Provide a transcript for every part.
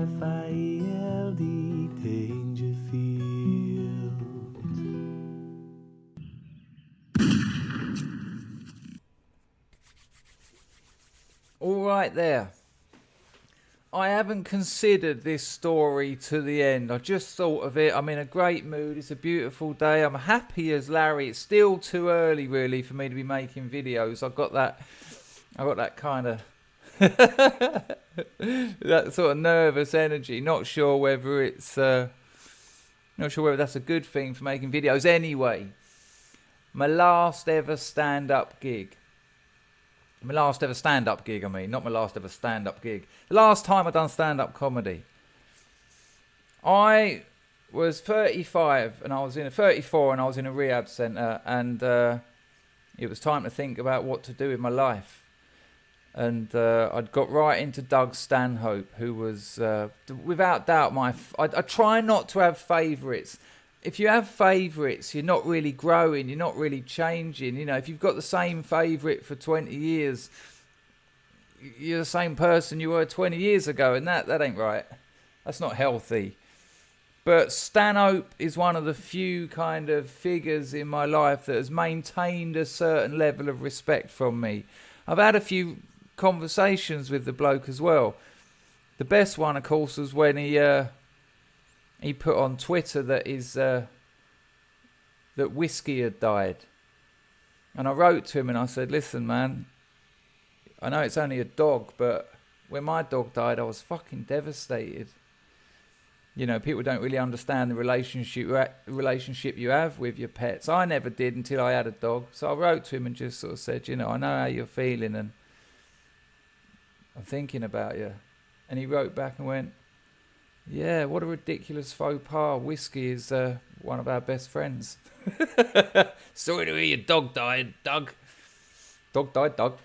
Raphael D. Dangerfield. All right there. I haven't considered this story to the end. I just thought of it. I'm in a great mood. It's a beautiful day. I'm happy as Larry. It's still too early, really, for me to be making videos. I've got that kind of that sort of nervous energy. Not sure whether that's a good thing for making videos. Anyway, my last ever stand-up gig. My last ever stand-up gig, not my last ever stand-up gig. The last time I done stand-up comedy. I was 35 and I was in a 34 and I was in a rehab centre, and it was time to think about what to do with my life. And I'd got right into Doug Stanhope, who was without doubt I try not to have favourites. If you have favourites, you're not really growing, you're not really changing. You know, if you've got the same favourite for 20 years, you're the same person you were 20 years ago, and that ain't right. That's not healthy. But Stanhope is one of the few kind of figures in my life that has maintained a certain level of respect from me. I've had a few conversations with the bloke as well. The best one, of course, was when he put on Twitter that Whiskey had died. And I wrote to him and I said, listen, man, I know it's only a dog, but when my dog died, I was fucking devastated. You know, people don't really understand the relationship you have with your pets. I never did until I had a dog. So I wrote to him and just sort of said, you know, I know how you're feeling and I'm thinking about you. And he wrote back and went, yeah, what a ridiculous faux pas. Whiskey is one of our best friends. Sorry to hear your dog died, Doug. Dog died, Doug.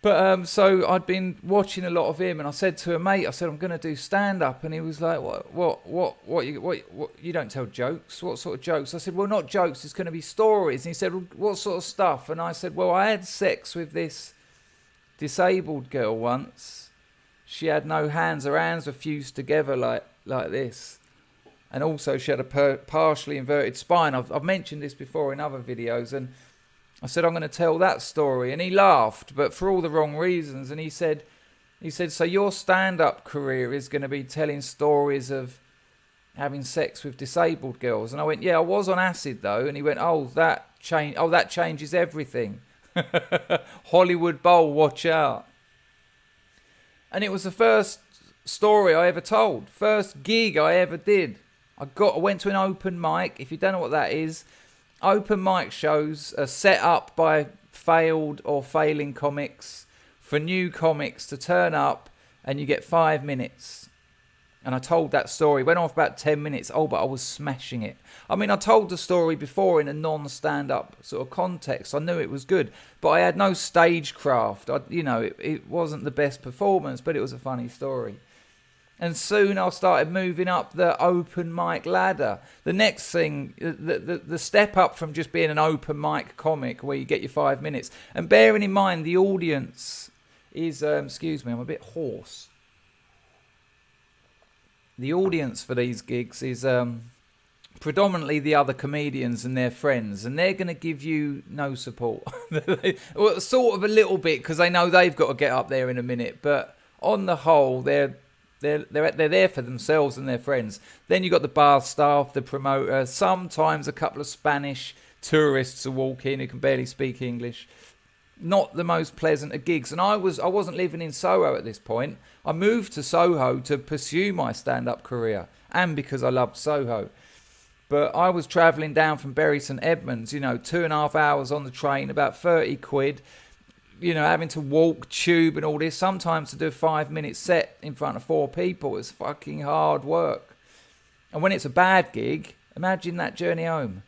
But so I'd been watching a lot of him, and I said to a mate, I said, I'm going to do stand-up. And he was like, what, you don't tell jokes? What sort of jokes? I said, well, not jokes, it's going to be stories. And he said, well, what sort of stuff? And I said, well, I had sex with this disabled girl once. She had no hands. Her hands were fused together like this. And also she had a partially inverted spine. I've mentioned this before in other videos. And I said, I'm going to tell that story. And he laughed, but for all the wrong reasons. And he said, so your stand-up career is going to be telling stories of having sex with disabled girls? And I went, yeah, I was on acid though. And he went, that changes everything. Hollywood Bowl, watch out. And it was the first story I ever told. First gig I ever did. I went to an open mic. If you don't know what that is, open mic shows are set up by failed or failing comics for new comics to turn up, and you get 5 minutes. And I told that story. Went off about 10 minutes. But I was smashing it. I mean, I told the story before in a non-stand-up sort of context. I knew it was good. But I had no stagecraft. It wasn't the best performance, but it was a funny story. And soon I started moving up the open mic ladder. The next thing, the step up from just being an open mic comic where you get your 5 minutes. And bearing in mind, the audience is... excuse me, I'm a bit hoarse. The audience for these gigs is predominantly the other comedians and their friends, and they're going to give you no support. Well, sort of a little bit, because they know they've got to get up there in a minute. But on the whole, they're there for themselves and their friends. Then you got the bar staff, the promoter, sometimes a couple of Spanish tourists who walk in who can barely speak English. Not the most pleasant of gigs. And I wasn't living in Soho at this point. I moved to Soho to pursue my stand-up career, and because I loved Soho. But I was travelling down from Bury St Edmunds, 2.5 hours on the train, about 30 quid, having to walk, tube and all this, sometimes to do a 5-minute set in front of 4 people. It's fucking hard work. And when it's a bad gig, imagine that journey home.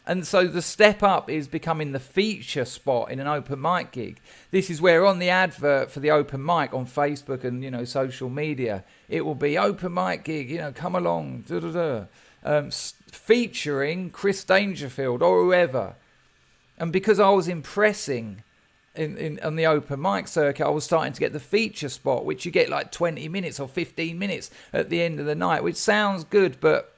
And so the step up is becoming the feature spot in an open mic gig. This is where on the advert for the open mic on Facebook and, social media, it will be open mic gig, come along, featuring Chris Dangerfield or whoever. And because I was impressing on the open mic circuit, I was starting to get the feature spot, which you get like 20 minutes or 15 minutes at the end of the night, which sounds good, but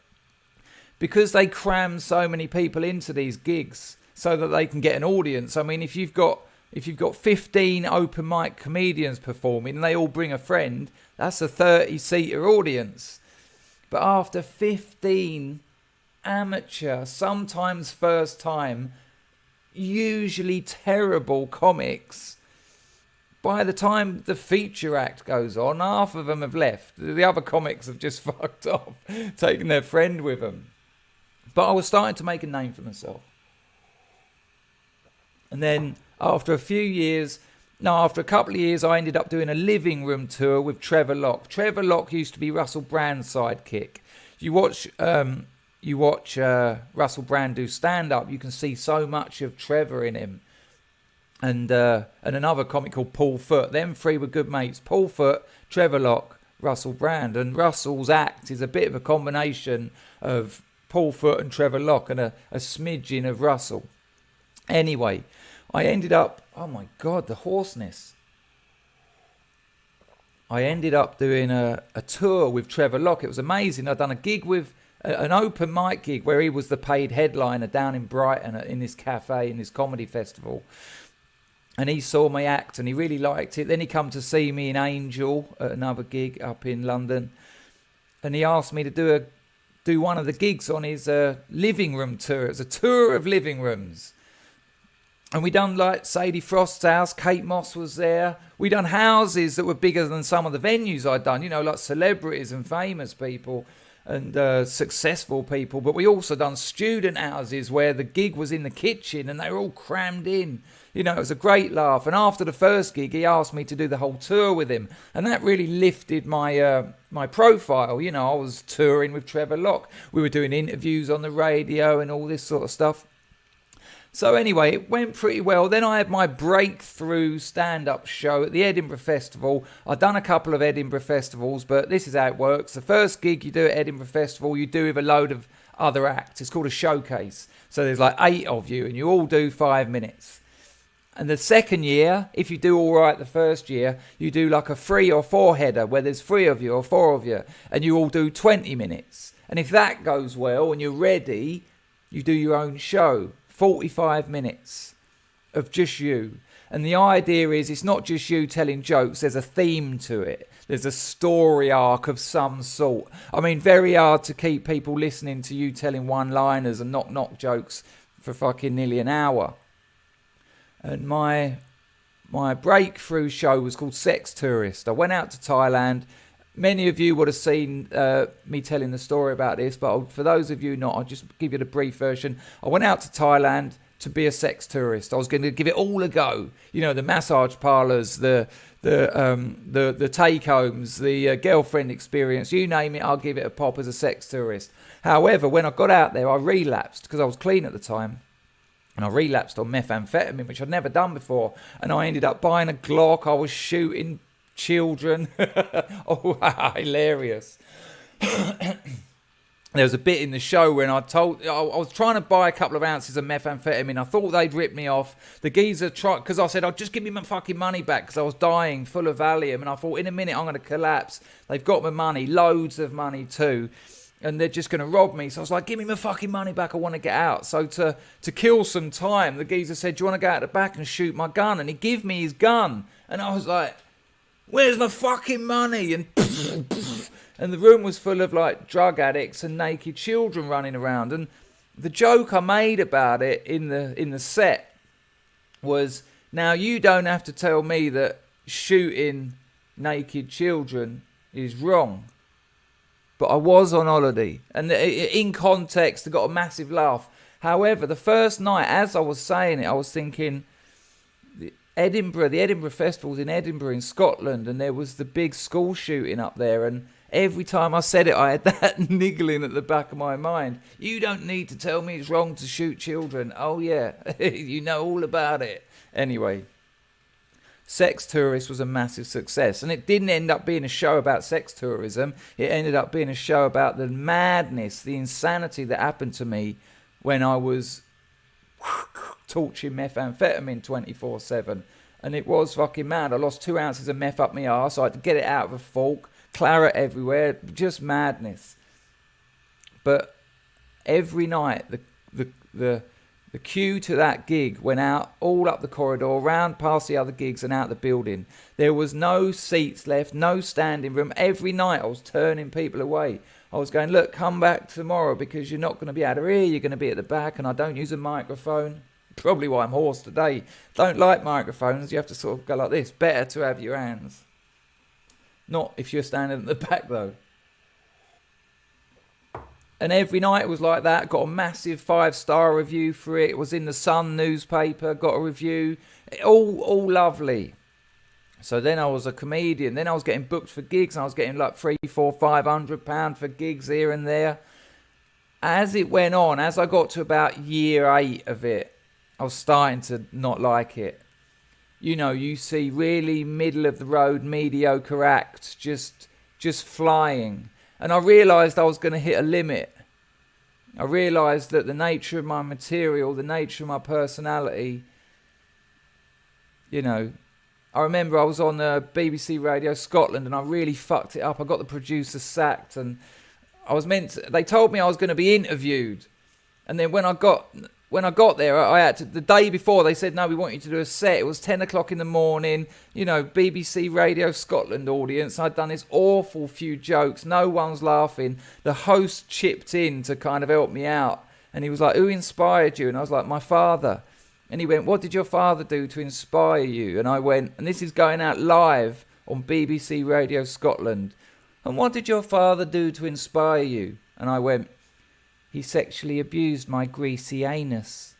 because they cram so many people into these gigs so that they can get an audience. I mean, if you've got 15 open mic comedians performing and they all bring a friend, that's a 30-seater audience. But after 15 amateur, sometimes first time, usually terrible comics, by the time the feature act goes on, half of them have left. The other comics have just fucked off, taking their friend with them. But I was starting to make a name for myself. And then after a couple of years, I ended up doing a living room tour with Trevor Locke. Trevor Locke used to be Russell Brand's sidekick. You watch Russell Brand do stand-up, you can see so much of Trevor in him. And another comic called Paul Foot. Them three were good mates. Paul Foot, Trevor Locke, Russell Brand. And Russell's act is a bit of a combination of Paul Foot and Trevor Locke and a smidgen of Russell. Anyway, I ended up... Oh my God, the hoarseness. I ended up doing a tour with Trevor Locke. It was amazing. I'd done a gig with... an open mic gig where he was the paid headliner down in Brighton in this cafe, in this comedy festival. And he saw my act and he really liked it. Then he come to see me in Angel at another gig up in London. And he asked me to do one of the gigs on his living room tour. It was a tour of living rooms. And we done like Sadie Frost's house, Kate Moss was there. We done houses that were bigger than some of the venues I'd done, like celebrities and famous people and successful people. But we also done student houses where the gig was in the kitchen and they were all crammed in. It was a great laugh. And after the first gig, he asked me to do the whole tour with him. And that really lifted my my profile. I was touring with Trevor Locke. We were doing interviews on the radio and all this sort of stuff. So anyway, it went pretty well. Then I had my breakthrough stand-up show at the Edinburgh Festival. I'd done a couple of Edinburgh festivals, but this is how it works. The first gig you do at Edinburgh Festival, you do with a load of other acts. It's called a showcase. So there's like 8 of you, and you all do 5 minutes. And the second year, if you do all right the first year, you do like a 3 or 4 header where there's 3 of you or 4 of you, and you all do 20 minutes. And if that goes well and you're ready, you do your own show. 45 minutes of just you. And the idea is it's not just you telling jokes, there's a theme to it. There's a story arc of some sort. I mean, very hard to keep people listening to you telling one-liners and knock jokes for fucking nearly an hour. And my breakthrough show was called Sex Tourist. I went out to Thailand. Many of you would have seen me telling the story about this, but for those of you not, I'll just give you the brief version. I went out to Thailand to be a sex tourist. I was going to give it all a go. The massage parlours, the take-homes, the girlfriend experience, you name it, I'll give it a pop as a sex tourist. However, when I got out there, I relapsed because I was clean at the time. And I relapsed on methamphetamine, which I'd never done before. And I ended up buying a Glock. I was shooting children. Oh, hilarious. There was a bit in the show when I was trying to buy a couple of ounces of methamphetamine. I thought they'd rip me off. The geezer tried, because I said, "I'll just give me my fucking money back," because I was dying, full of Valium. And I thought, in a minute, I'm going to collapse. They've got my money, loads of money too. And they're just going to rob me. So I was like, "Give me my fucking money back. I want to get out." So to kill some time, the geezer said, "Do you want to go out the back and shoot my gun?" And he gave me his gun. And I was like, "Where's my fucking money?" And the room was full of like drug addicts and naked children running around. And the joke I made about it in the set was, now you don't have to tell me that shooting naked children is wrong. But I was on holiday. And in context, I got a massive laugh. However, the first night, as I was saying it, I was thinking, the Edinburgh Festival's in Edinburgh in Scotland, and there was the big school shooting up there, and every time I said it, I had that niggling at the back of my mind. You don't need to tell me it's wrong to shoot children. Oh yeah, you know all about it. Anyway, Sex Tourist was a massive success, and it didn't end up being a show about sex tourism. It ended up being a show about the madness, the insanity that happened to me when I was torching methamphetamine 24/7. And it was fucking mad. I lost 2 ounces of meth up my arse. I had to get it out of a fork. Claret everywhere. Just madness. But every night, the queue to that gig went out all up the corridor, round past the other gigs and out the building. There was no seats left, no standing room. Every night I was turning people away. I was going, look, come back tomorrow because you're not going to be out of here. You're going to be at the back, and I don't use a microphone. Probably why I'm hoarse today. Don't like microphones. You have to sort of go like this. Better to have your hands. Not if you're standing at the back, though. And every night it was like that. Got a massive 5-star review for it. It was in the Sun newspaper. Got a review. All lovely. So then I was a comedian. Then I was getting booked for gigs. And I was getting like £300, £400, £500 for gigs here and there. As it went on, as I got to about year 8 of it, I was starting to not like it. You know, you see really middle of the road, mediocre acts just flying. And I realised I was going to hit a limit. I realised that the nature of my material, the nature of my personality, you know, I remember I was on BBC Radio Scotland and I really fucked it up. I got the producer sacked and they told me I was going to be interviewed. And then when I got there, I had to, the day before they said, no, we want you to do a set. It was 10 o'clock in the morning, you know, BBC Radio Scotland audience. I'd done this awful few jokes. No one's laughing. The host chipped in to kind of help me out. And he was like, who inspired you? And I was like, my father. And he went, what did your father do to inspire you? And I went, and this is going out live on BBC Radio Scotland. And what did your father do to inspire you? And I went, he sexually abused my greasy anus.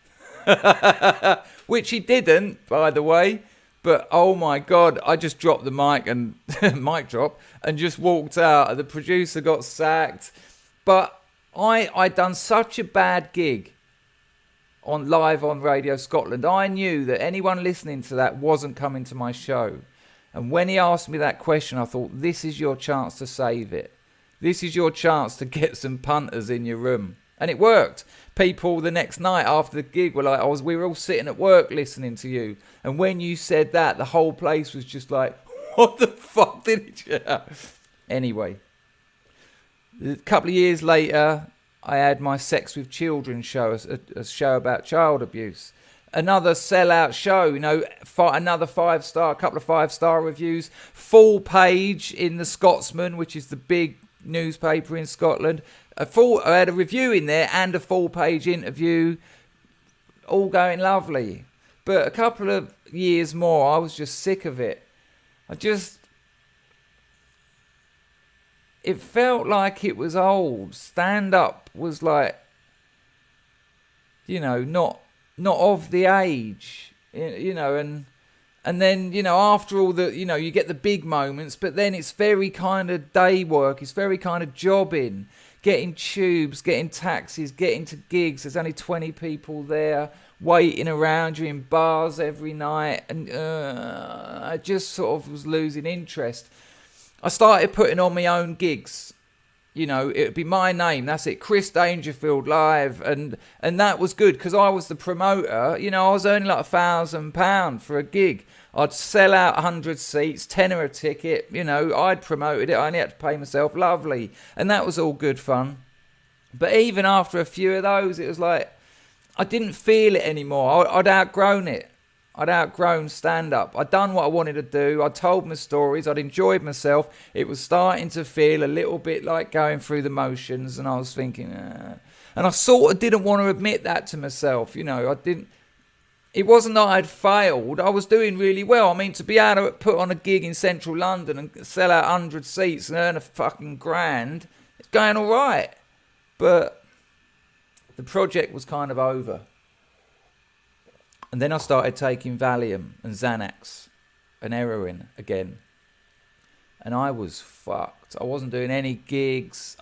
Which he didn't, by the way. But oh my God, I just dropped the mic and mic drop and just walked out. And the producer got sacked. But I'd done such a bad gig live on Radio Scotland. I knew that anyone listening to that wasn't coming to my show. And when he asked me that question, I thought, this is your chance to save it. This is your chance to get some punters in your room. And it worked. People the next night after the gig were like, we were all sitting at work listening to you. And when you said that, the whole place was just like, what the fuck did you... Anyway, a couple of years later, I had my Sex with Children show, a show about child abuse. Another sellout show, you know, another 5-star, a couple of 5-star reviews. Full page in the Scotsman, which is the big newspaper in Scotland. I had a review in there and a full-page interview, all going lovely. But a couple of years more, I was just sick of it. It felt like it was old. Stand-up was like, you know, not of the age, you know, and then, you know, after all the, you know, you get the big moments, but then it's very kind of day work. It's very kind of jobbing. Getting tubes, getting taxis, getting to gigs. There's only 20 people there waiting around you in bars every night. And I just sort of was losing interest. I started putting on my own gigs. You know, it would be my name. That's it. Chris Dangerfield live. And that was good because I was the promoter. You know, I was earning like £1,000 for a gig. I'd sell out 100 seats, tenner a ticket. You know, I'd promoted it. I only had to pay myself. Lovely. And that was all good fun. But even after a few of those, it was like, I didn't feel it anymore. I'd outgrown it. I'd outgrown stand-up. I'd done what I wanted to do. I told my stories. I'd enjoyed myself. It was starting to feel a little bit like going through the motions. And I was thinking, And I sort of didn't want to admit that to myself. You know, it wasn't that I'd failed. I was doing really well. I mean, to be able to put on a gig in central London and sell out 100 seats and earn a fucking grand, it's going all right. But the project was kind of over. And then I started taking Valium and Xanax and heroin again. And I was fucked. I wasn't doing any gigs.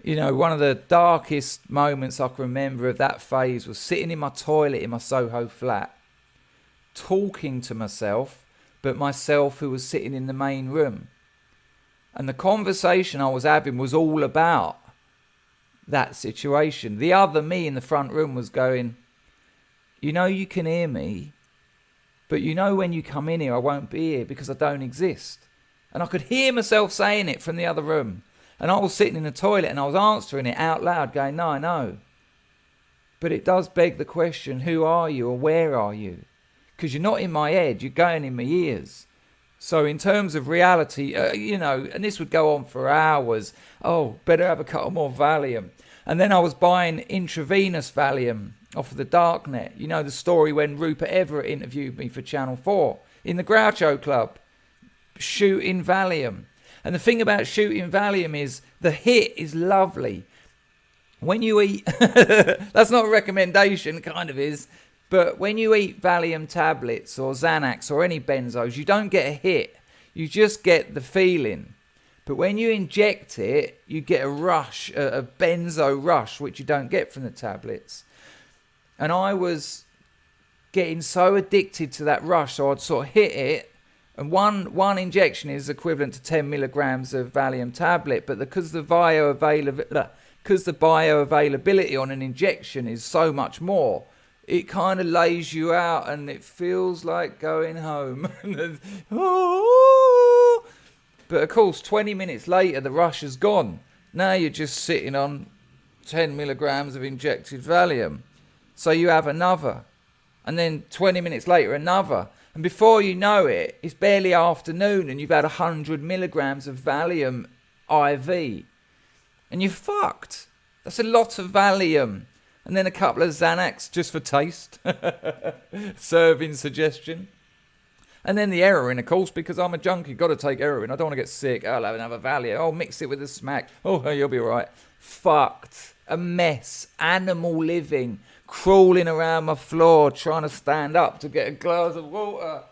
You know, one of the darkest moments I can remember of that phase was sitting in my toilet in my Soho flat, talking to myself, but myself who was sitting in the main room. And the conversation I was having was all about that situation. The other me in the front room was going, you know, you can hear me. But you know when you come in here, I won't be here because I don't exist. And I could hear myself saying it from the other room. And I was sitting in the toilet and I was answering it out loud, going, no, I know. But it does beg the question, who are you or where are you? Because you're not in my head, you're going in my ears. So in terms of reality, and this would go on for hours. Oh, better have a couple more Valium. And then I was buying intravenous Valium off of the darknet. You know the story when Rupert Everett interviewed me for Channel 4 in the Groucho Club, shooting Valium. And the thing about shooting Valium is the hit is lovely. When you eat, that's not a recommendation, kind of is, but when you eat Valium tablets or Xanax or any benzos, you don't get a hit. You just get the feeling. But when you inject it, you get a rush, a benzo rush, which you don't get from the tablets. And I was getting so addicted to that rush, so I'd sort of hit it, and one injection is equivalent to 10 milligrams of Valium tablet, but because the bioavailability on an injection is so much more, it kind of lays you out and it feels like going home. But of course, 20 minutes later, the rush is gone. Now you're just sitting on 10 milligrams of injected Valium. So you have another. And then 20 minutes later, another. And before you know it, it's barely afternoon and you've had 100 milligrams of Valium IV. And you're fucked. That's a lot of Valium. And then a couple of Xanax just for taste. Serving suggestion. And then the heroin, of course, because I'm a junkie. Got to take heroin. I don't want to get sick. I'll have another Valium. Oh, mix it with a smack. Oh, you'll be all right. Fucked. A mess. Animal living. Crawling around my floor, trying to stand up to get a glass of water.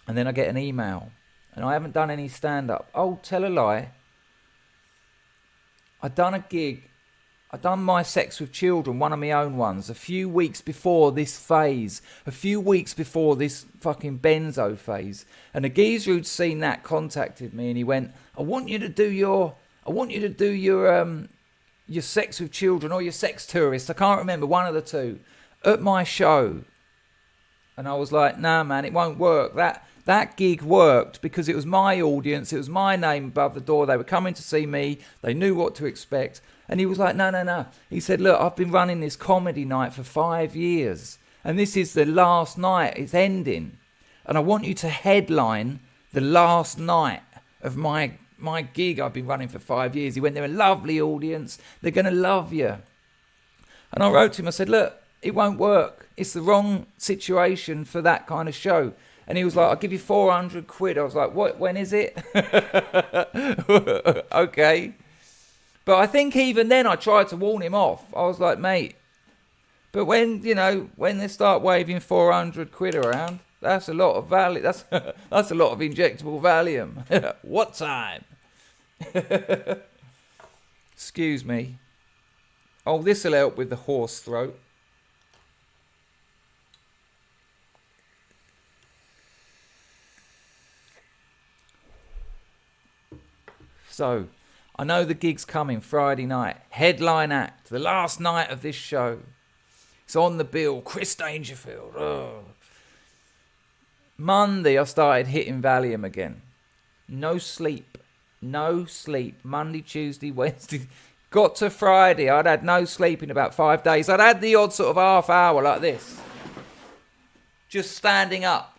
And then I get an email. And I haven't done any stand-up. Oh, tell a lie. I'd done a gig. I'd done My Sex with Children, one of my own ones, a few weeks before this phase. A few weeks before this fucking benzo phase. And a geezer who'd seen that contacted me and he went, I want you to do your Sex with Children or your Sex Tourist, I can't remember, one of the two, at my show. And I was like, nah, man, it won't work. That gig worked because it was my audience, it was my name above the door, they were coming to see me, they knew what to expect. And he was like, no. He said, look, I've been running this comedy night for 5 years, and this is the last night, it's ending. And I want you to headline the last night of my gig I've been running for 5 years. He went, they're a lovely audience, they're going to love you. And I wrote to him, I said, look, it won't work. It's the wrong situation for that kind of show. And he was like, I'll give you 400 quid. I was like, what, when is it? Okay. But I think even then I tried to warn him off. I was like, mate, but when they start waving 400 quid around, that's a lot of Valium. That's a lot of injectable Valium. What time? Excuse me. Oh, this'll help with the hoarse throat. So, I know the gig's coming Friday night. Headline act. The last night of this show. It's on the bill. Chris Dangerfield. Oh. Monday, I started hitting Valium again. No sleep. Monday, Tuesday, Wednesday. Got to Friday. I'd had no sleep in about 5 days. I'd had the odd sort of half hour like this. Just standing up.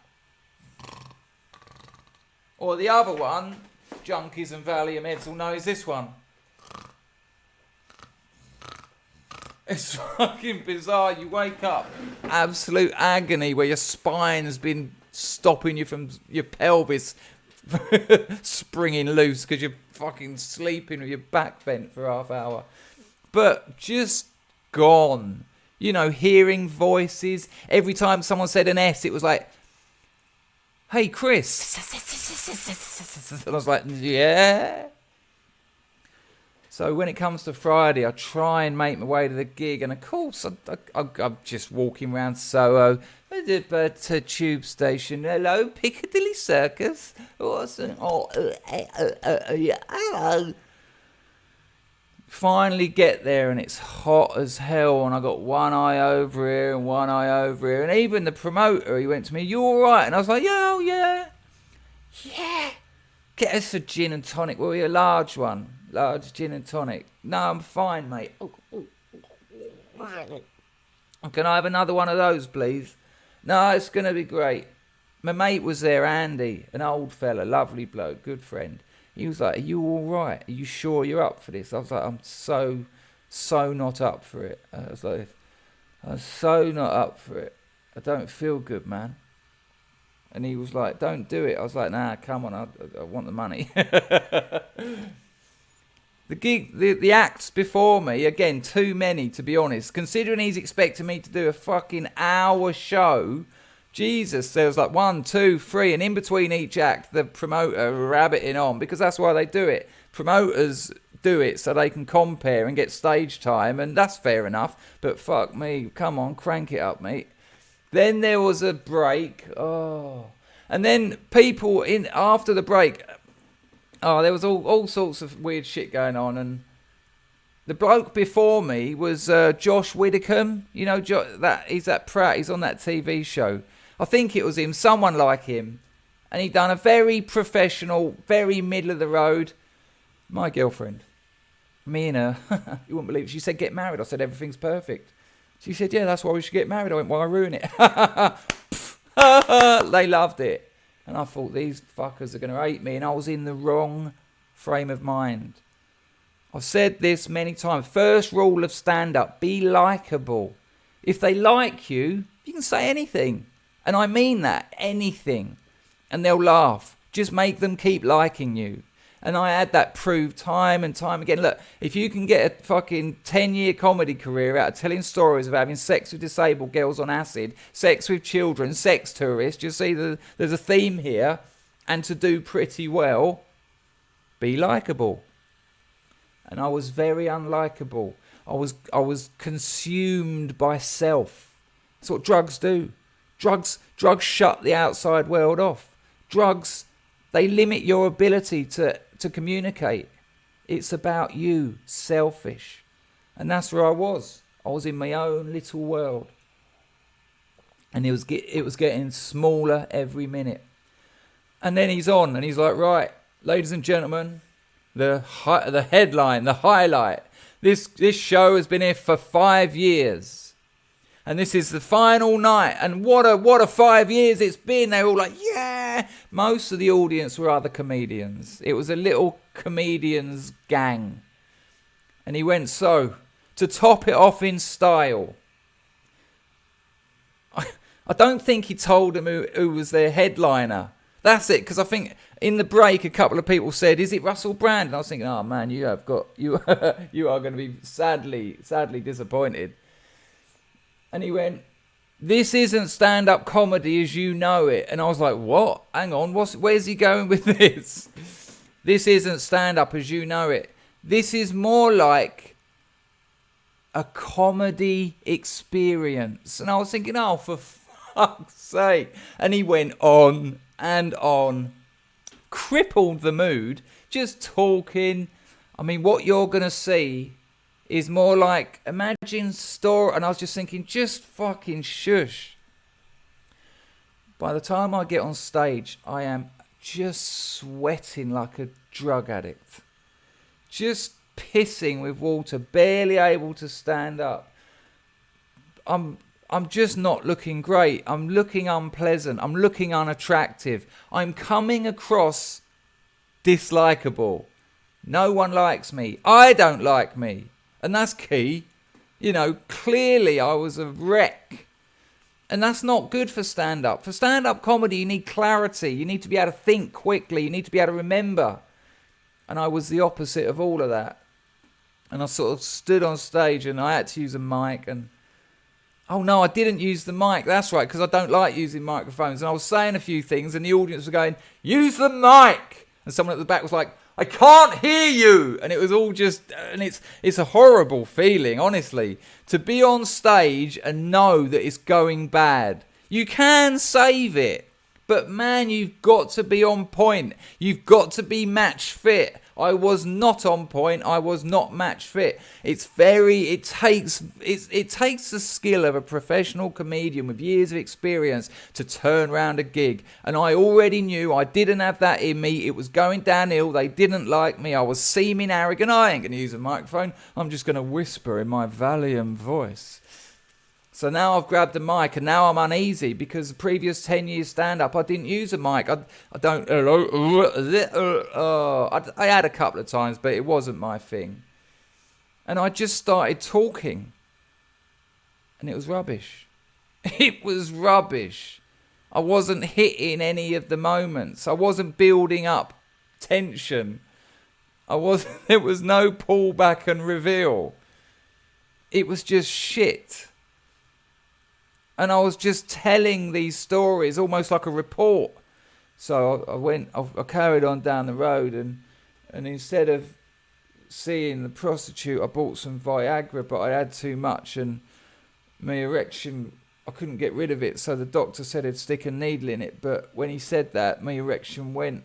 Or the other one, junkies and Valium heads will know, is this one. It's fucking bizarre. You wake up, absolute agony where your spine has been stopping you from your pelvis springing loose because you're fucking sleeping with your back bent for half hour. But just gone. You know, hearing voices. Every time someone said an S, it was like, hey, Chris. And I was like, yeah. So when it comes to Friday, I try and make my way to the gig. And of course, I'm just walking around Soho. To Tube Station. Hello, Piccadilly Circus. Finally get there and it's hot as hell, and I got one eye over here and one eye over here, and even the promoter, he went to me, "You all right?" And I was like, "Yeah, oh yeah, yeah. Get us a gin and tonic, will you? A large one, large gin and tonic." "No, I'm fine, mate." "Can I have another one of those, please?" "No, it's gonna be great." My mate was there, Andy, an old fella, lovely bloke, good friend. He was like, "Are you all right? Are you sure you're up for this?" I was like, "I'm so not up for it." I was like, "I'm so not up for it. I don't feel good, man." And he was like, "Don't do it." I was like, "Nah, come on, I want the money." The acts before me, again, too many, to be honest. Considering he's expecting me to do a fucking hour show, Jesus, there was like 1, 2, 3, and in between each act, the promoter rabbiting on, because that's why they do it. Promoters do it so they can compare and get stage time, and that's fair enough. But fuck me, come on, crank it up, mate. Then there was a break. Oh, and then people in after the break. Oh, there was all sorts of weird shit going on, and the bloke before me was Josh Widdicombe. You know, he's that Pratt. He's on that TV show. I think it was him, someone like him. And he'd done a very professional, very middle of the road. My girlfriend, me and her, you wouldn't believe it. She said, "Get married." I said, "Everything's perfect." She said, "Yeah, that's why we should get married." I went, "Why ruin it?" They loved it. And I thought, these fuckers are going to hate me. And I was in the wrong frame of mind. I've said this many times. First rule of stand-up, be likeable. If they like you, you can say anything. And I mean that, anything. And they'll laugh. Just make them keep liking you. And I had that proved time and time again. Look, if you can get a fucking 10-year comedy career out of telling stories of having sex with disabled girls on acid, sex with children, sex tourists, you see there's a theme here, and to do pretty well, be likeable. And I was very unlikable. I was consumed by self. That's what drugs do. Drugs shut the outside world off. Drugs, they limit your ability to communicate. It's about you, selfish. And that's where I was. I was in my own little world. And it was getting smaller every minute. And then he's on, and he's like, "Right, ladies and gentlemen, the headline, the highlight. This show has been here for 5 years. And this is the final night. And what a 5 years it's been." They were all like, "Yeah." Most of the audience were other comedians. It was a little comedians gang. And he went, "So, to top it off in style." I don't think he told them who was their headliner. That's it, because I think in the break a couple of people said, "Is it Russell Brand?" And I was thinking, "Oh man, you are going to be sadly disappointed." And he went, "This isn't stand-up comedy as you know it." And I was like, "What? Hang on, where's he going with this?" "This isn't stand-up as you know it. This is more like a comedy experience." And I was thinking, oh, for fuck's sake. And he went on and on, crippled the mood, just talking. I mean, what you're going to see is more like, imagine story. And I was just thinking, just fucking shush. By the time I get on stage, I am just sweating like a drug addict. Just pissing with water, barely able to stand up. I'm just not looking great. I'm looking unpleasant. I'm looking unattractive. I'm coming across dislikable. No one likes me. I don't like me. And that's key. You know, clearly I was a wreck. And that's not good for stand-up. For stand-up comedy, you need clarity. You need to be able to think quickly. You need to be able to remember. And I was the opposite of all of that. And I sort of stood on stage and I had to use a mic. And oh no, I didn't use the mic. That's right, because I don't like using microphones. And I was saying a few things and the audience were going, "Use the mic." And someone at the back was like, "I can't hear you." And it was all just, and it's a horrible feeling, honestly, to be on stage and know that it's going bad. You can save it, But man, you've got to be on point. You've got to be match fit. I was not on point. I was not match fit. It takes the skill of a professional comedian with years of experience to turn around a gig. And I already knew I didn't have that in me. It was going downhill. They didn't like me. I was seeming arrogant. I ain't going to use a microphone. I'm just going to whisper in my Valium voice. So now I've grabbed the mic and now I'm uneasy because the previous 10 years stand-up, I didn't use a mic. I had a couple of times, but it wasn't my thing. And I just started talking. And it was rubbish. It was rubbish. I wasn't hitting any of the moments. I wasn't building up tension. There was no pullback and reveal. It was just shit. And I was just telling these stories almost like a report. So I carried on down the road and instead of seeing the prostitute, I bought some Viagra, but I had too much and my erection, I couldn't get rid of it. So the doctor said he'd stick a needle in it. But when he said that, my erection went.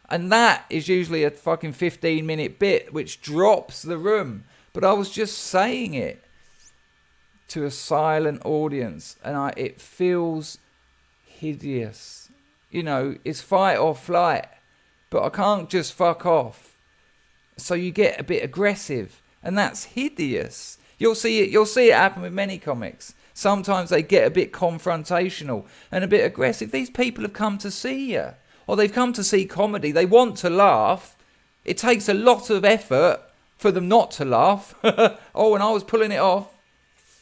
And that is usually a fucking 15-minute bit, which drops the room. But I was just saying it to a silent audience, and it feels hideous. You know, it's fight or flight, but I can't just fuck off. So you get a bit aggressive, and that's hideous. You'll see it happen with many comics. Sometimes they get a bit confrontational and a bit aggressive. These people have come to see you, or they've come to see comedy. They want to laugh. It takes a lot of effort for them not to laugh. Oh, and I was pulling it off.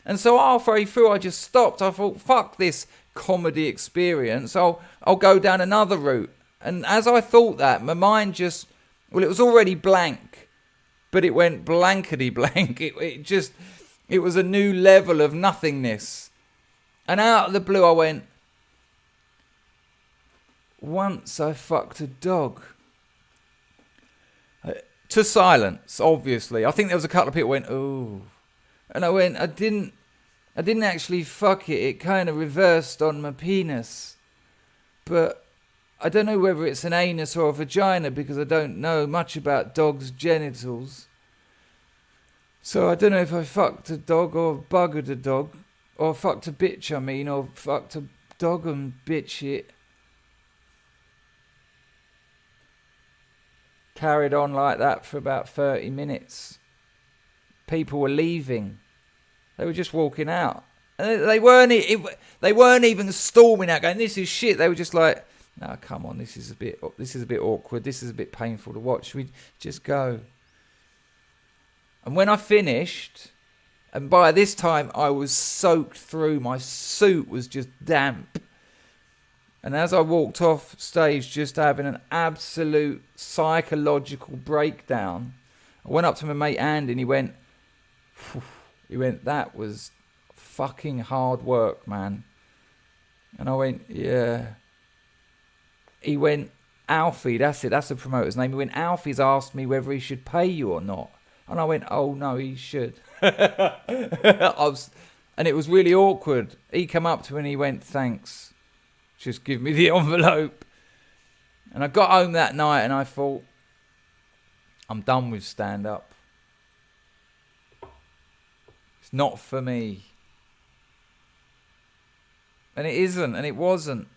And so halfway through, I just stopped. I thought, fuck this comedy experience. I'll go down another route. And as I thought that, my mind it was already blank, but it went blankety blank. It was a new level of nothingness. And out of the blue, I went, once I fucked a dog. To silence, obviously. I think there was a couple of people who went, ooh. And I went, I didn't actually fuck it. It kind of reversed on my penis. But I don't know whether it's an anus or a vagina because I don't know much about dogs' genitals. So I don't know if I fucked a dog or buggered a dog. Or fucked a bitch, or fucked a dog and bitch it. Carried on like that for about 30 minutes. People were leaving. They were just walking out. And they weren't even storming out going, this is shit. They were just like, no, come on, this is a bit awkward. This is a bit painful to watch. Should we just go? And when I finished, and by this time I was soaked through, my suit was just damp. And as I walked off stage, just having an absolute psychological breakdown, I went up to my mate Andy and he went, that was fucking hard work, man. And I went, yeah. He went, Alfie, that's it, that's the promoter's name. He went, Alfie's asked me whether he should pay you or not. And I went, oh no, he should. And it was really awkward. He came up to me and he went, thanks. Just give me the envelope. And I got home that night and I thought, I'm done with stand-up. It's not for me. And it isn't, and it wasn't.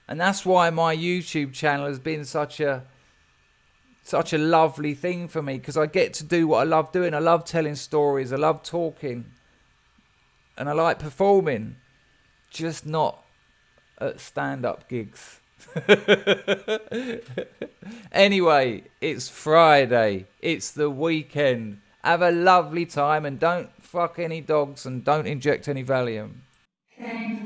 And that's why my YouTube channel has been such a lovely thing for me, because I get to do what I love doing. I love telling stories, I love talking, and I like performing, just not at stand-up gigs. Anyway, it's Friday, it's the weekend. Have a lovely time and don't fuck any dogs and don't inject any Valium. Thank